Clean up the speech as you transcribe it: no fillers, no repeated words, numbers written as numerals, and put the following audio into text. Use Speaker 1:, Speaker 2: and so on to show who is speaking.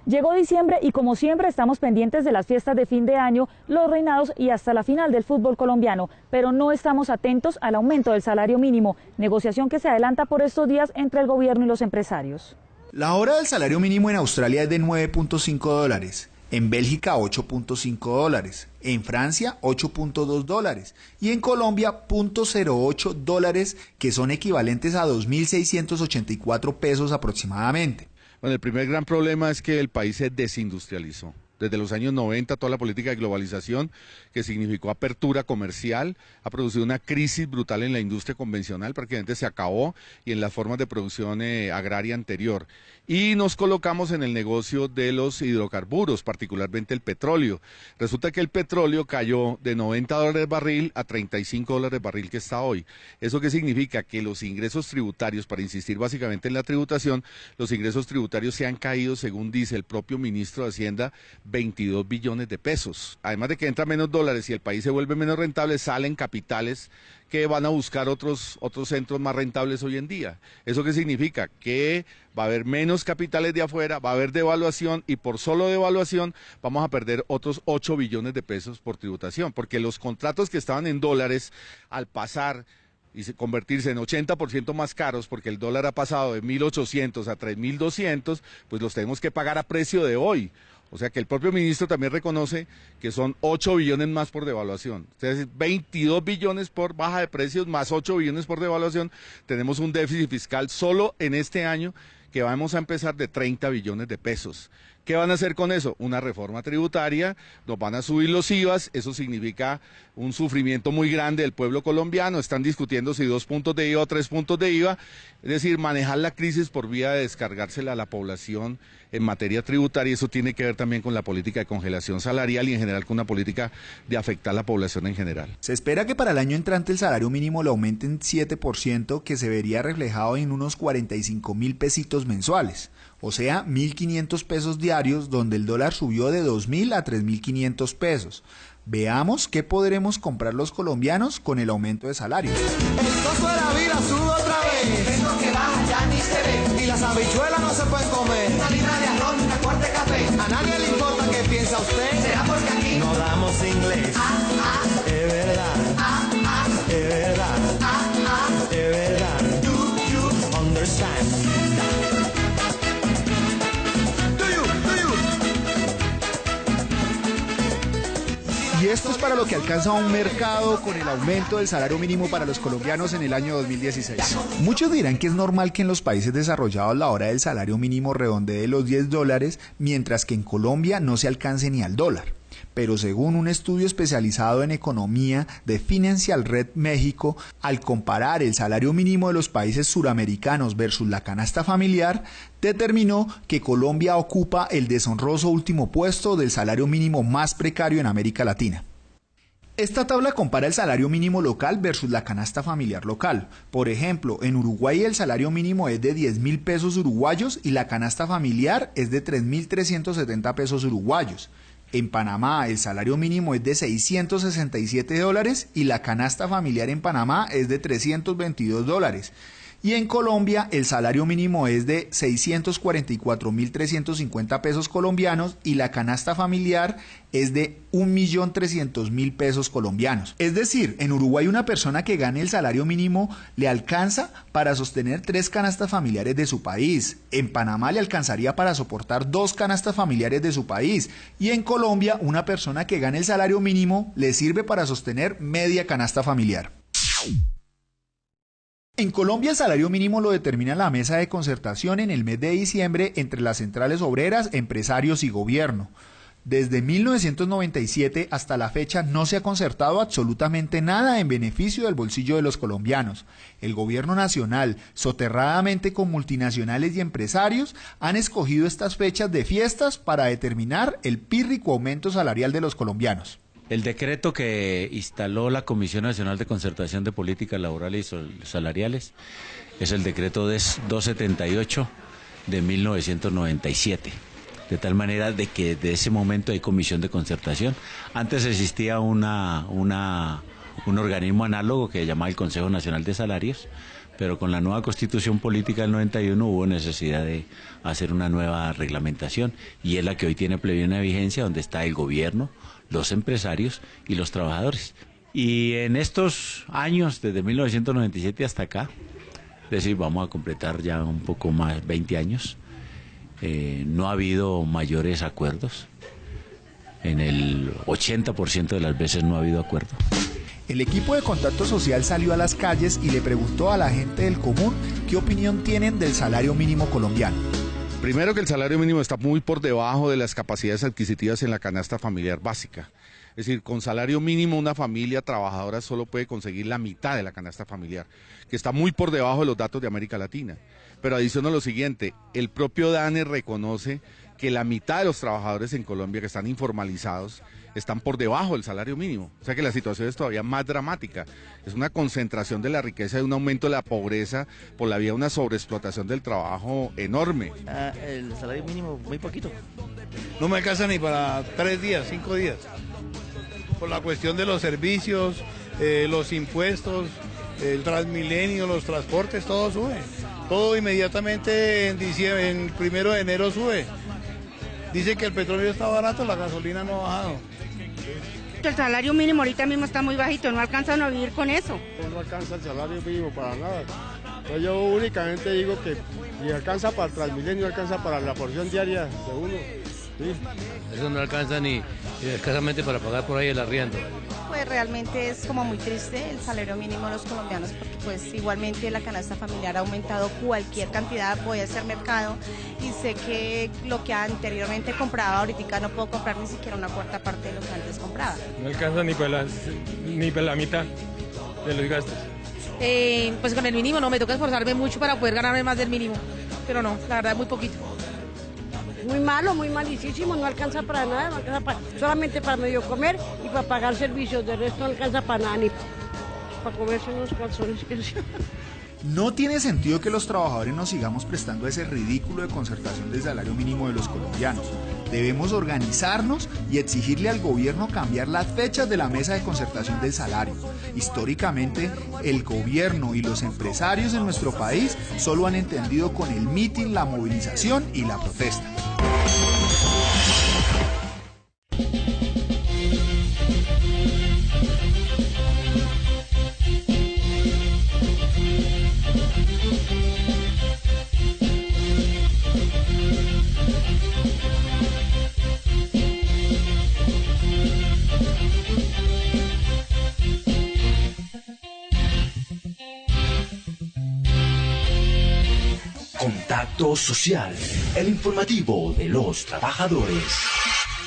Speaker 1: Llegó diciembre y como siempre estamos pendientes de las fiestas de fin de año, los reinados y hasta la final del fútbol colombiano, pero no estamos atentos al aumento del salario mínimo, negociación que se adelanta por estos días entre el gobierno y los empresarios.
Speaker 2: La hora del salario mínimo en Australia es de 9.5 dólares, en Bélgica 8.5 dólares, en Francia 8.2 dólares y en Colombia 0.08 dólares, que son equivalentes a 2.684 pesos aproximadamente.
Speaker 3: Bueno, el primer gran problema es que el país se desindustrializó. Desde los años 90, toda la política de globalización, que significó apertura comercial, ha producido una crisis brutal en la industria convencional, prácticamente se acabó, y en las formas de producción agraria anterior. Y nos colocamos en el negocio de los hidrocarburos, particularmente el petróleo. Resulta que el petróleo cayó de 90 dólares barril a 35 dólares barril que está hoy. ¿Eso qué significa? Que los ingresos tributarios, para insistir básicamente en la tributación, los ingresos tributarios se han caído, según dice el propio ministro de Hacienda, 22 billones de pesos. Además de que entran menos dólares y el país se vuelve menos rentable, salen capitales que van a buscar otros centros más rentables hoy en día. ¿Eso qué significa? Que va a haber menos capitales de afuera, va a haber devaluación y por solo devaluación vamos a perder otros 8 billones de pesos por tributación, porque los contratos que estaban en dólares al pasar y convertirse en 80% más caros, porque el dólar ha pasado de 1.800 a 3.200, pues los tenemos que pagar a precio de hoy. O sea que el propio ministro también reconoce que son 8 billones más por devaluación. Entonces, 22 billones por baja de precios más 8 billones por devaluación. Tenemos un déficit fiscal solo en este año que vamos a empezar de 30 billones de pesos. ¿Qué van a hacer con eso? Una reforma tributaria, nos van a subir los IVAs, eso significa un sufrimiento muy grande del pueblo colombiano, están discutiendo si 2 puntos de IVA o 3 puntos de IVA, es decir, manejar la crisis por vía de descargársela a la población en materia tributaria, eso tiene que ver también con la política de congelación salarial y en general con una política de afectar a la población en general.
Speaker 2: Se espera que para el año entrante el salario mínimo lo aumenten 7%, que se vería reflejado en unos 45.000 pesitos mensuales, o sea, 1.500 pesos diarios, donde el dólar subió de 2.000 a 3.500 pesos. Veamos qué podremos comprar los colombianos con el aumento de salarios.
Speaker 4: El costo de la vida sube otra vez. Es lo que baja, ya ni se ve. Y las habichuelas no se pueden comer. Una libra de arroz, una cuarta de café. A nadie le importa qué piensa usted. Será porque aquí no damos inglés. Es verdad. Es verdad. Es verdad. Do you understand?
Speaker 2: Y esto es para lo que alcanza un mercado con el aumento del salario mínimo para los colombianos en el año 2016. Muchos dirán que es normal que en los países desarrollados la hora del salario mínimo redondee los 10 dólares, mientras que en Colombia no se alcance ni al dólar. Pero según un estudio especializado en economía de Financial Red México, al comparar el salario mínimo de los países suramericanos versus la canasta familiar, determinó que Colombia ocupa el deshonroso último puesto del salario mínimo más precario en América Latina. Esta tabla compara el salario mínimo local versus la canasta familiar local. Por ejemplo, en Uruguay el salario mínimo es de 10.000 pesos uruguayos y la canasta familiar es de 3.370 pesos uruguayos. En Panamá el salario mínimo es de 667 dólares y la canasta familiar en Panamá es de 322 dólares. Y en Colombia el salario mínimo es de 644.350 pesos colombianos y la canasta familiar es de 1.300.000 pesos colombianos. Es decir, en Uruguay una persona que gane el salario mínimo le alcanza para sostener 3 canastas familiares de su país. En Panamá le alcanzaría para soportar 2 canastas familiares de su país. Y en Colombia una persona que gane el salario mínimo le sirve para sostener media canasta familiar. En Colombia el salario mínimo lo determina la mesa de concertación en el mes de diciembre entre las centrales obreras, empresarios y gobierno. Desde 1997 hasta la fecha no se ha concertado absolutamente nada en beneficio del bolsillo de los colombianos. El gobierno nacional, soterradamente con multinacionales y empresarios, han escogido estas fechas de fiestas para determinar el pírrico aumento salarial de los colombianos.
Speaker 5: El decreto que instaló la Comisión Nacional de Concertación de Políticas Laborales y Salariales es el decreto 278 de 1997. De tal manera de que de ese momento hay comisión de concertación. Antes existía un organismo análogo que se llamaba el Consejo Nacional de Salarios, pero con la nueva Constitución Política del 91 hubo necesidad de hacer una nueva reglamentación y es la que hoy tiene plena vigencia, donde está el gobierno, los empresarios y los trabajadores. Y en estos años, desde 1997 hasta acá, es decir, vamos a completar ya un poco más, 20 años, no ha habido mayores acuerdos. En el 80% de las veces no ha habido acuerdo.
Speaker 2: El equipo de Contacto Social salió a las calles y le preguntó a la gente del común qué opinión tienen del salario mínimo colombiano.
Speaker 3: Primero, que el salario mínimo está muy por debajo de las capacidades adquisitivas en la canasta familiar básica. Es decir, con salario mínimo una familia trabajadora solo puede conseguir la mitad de la canasta familiar, que está muy por debajo de los datos de América Latina. Pero adiciono lo siguiente, el propio DANE reconoce que la mitad de los trabajadores en Colombia que están informalizados están por debajo del salario mínimo. O sea que la situación es todavía más dramática. Es una concentración de la riqueza y un aumento de la pobreza por la vía de una sobreexplotación del trabajo enorme.
Speaker 6: El salario mínimo muy poquito.
Speaker 7: No me alcanza ni para 3 días, 5 días. Por la cuestión de los servicios, los impuestos, el Transmilenio, los transportes, todo sube. Todo inmediatamente en diciembre, en 1 de enero sube. Dicen que el petróleo está barato, la gasolina no ha bajado.
Speaker 8: El salario mínimo ahorita mismo está muy bajito, no alcanzan a vivir con eso.
Speaker 9: No alcanza el salario mínimo para nada. Entonces yo únicamente digo que ni alcanza para el Transmilenio, alcanza para la porción diaria de uno. ¿Sí?
Speaker 6: Eso no alcanza ni escasamente para pagar por ahí el arriendo.
Speaker 10: Pues realmente es como muy triste el salario mínimo de los colombianos, porque pues igualmente la canasta familiar ha aumentado cualquier cantidad, voy a hacer mercado y sé que lo que anteriormente compraba ahorita no puedo comprar ni siquiera una cuarta parte de lo que antes compraba.
Speaker 11: No alcanza ni para la mitad de los gastos.
Speaker 12: Pues con el mínimo no, me toca esforzarme mucho para poder ganarme más del mínimo, pero no, la verdad es muy poquito.
Speaker 13: Muy malo, muy malísimo, no alcanza para nada, no alcanza solamente para medio comer y para pagar servicios, de resto no alcanza para nada, ni para comerse unos calzones.
Speaker 2: No tiene sentido que los trabajadores nos sigamos prestando a ese ridículo de concertación del salario mínimo de los colombianos. Debemos organizarnos y exigirle al gobierno cambiar las fechas de la mesa de concertación del salario. Históricamente, el gobierno y los empresarios en nuestro país solo han entendido con el mitin, la movilización y la protesta.
Speaker 14: Contacto Social, el informativo de los trabajadores.